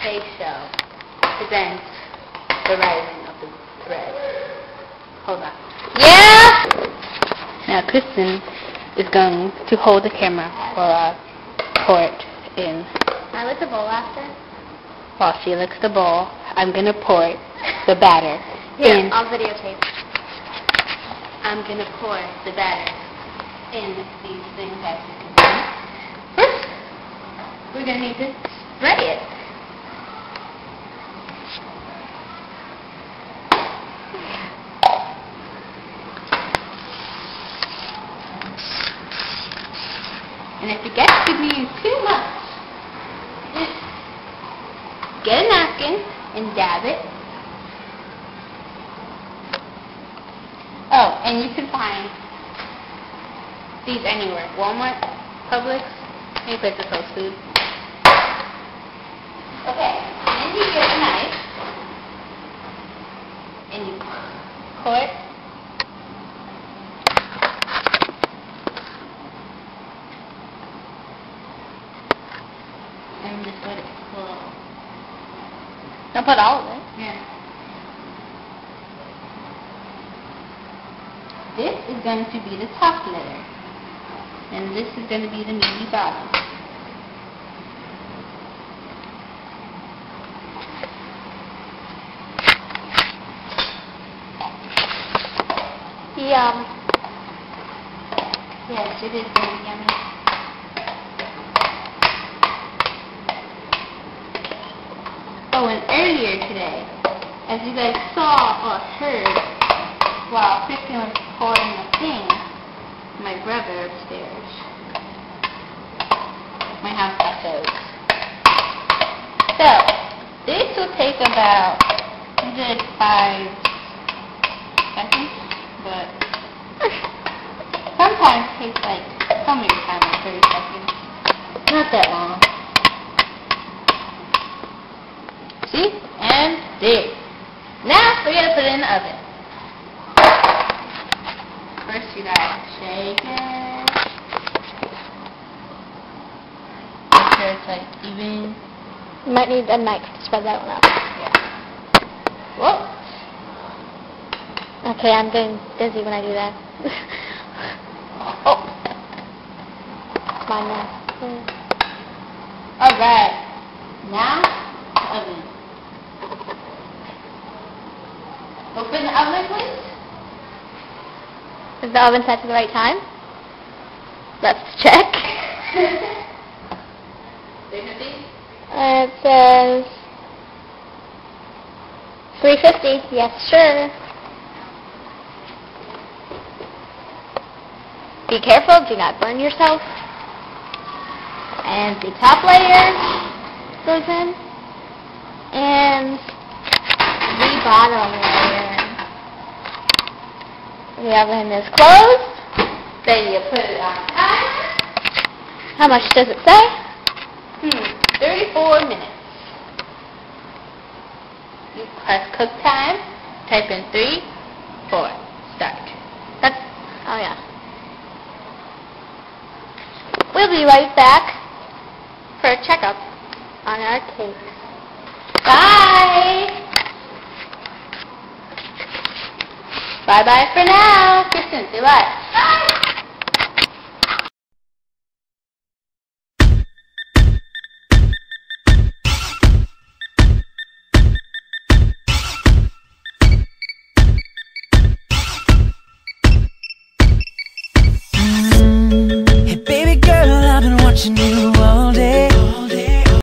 space shell prevents the rising of the bread. Hold on. Yeah! Now Kristen is going to hold the camera while I pour it in. I lick the bowl after. While she licks the bowl, I'm going to pour the batter in. I'll videotape. I'm going to pour the batter in these things as you can see. First, we're going to need to spray it. And if it gets to be too much, just get a napkin and dab it. Oh, and you can find these anywhere. Walmart, Publix, any place that sells food. Okay, then you get a knife and you cut. And just let it flow. Don't put all of it. Yeah. This is going to be the top layer. And this is going to be the meaty bottom. Yum. Yes, it is very yummy. Oh, and earlier today, as you guys saw or heard, while Kristen was pouring the thing, my brother upstairs, my house got closed. So, this will take about a good 5 seconds, but sometimes it takes like so many times, like 30 seconds. Not that long. See? And there. Now we're gonna put it in the oven. First you gotta shake it. Make sure it's like even. You might need a knife to spread that one out. Yeah. Whoa. Okay, I'm getting dizzy when I do that. Oh. It's mine now. Alright. Now the oven. Open the oven, please. Is the oven set to the right time? Let's check. Dignity? It says 350. Yes, sure. Be careful, do not burn yourself. And the top layer goes in. And the bottom layer. The oven is closed. Then you put it on timer. How much does it say? 34 minutes. You press cook time, type in 3, 4, start. That's, oh yeah. We'll be right back for a checkup on our cake. Bye! Bye-bye for now. Kristen, say bye. Bye! Hey baby girl, I've been watching you all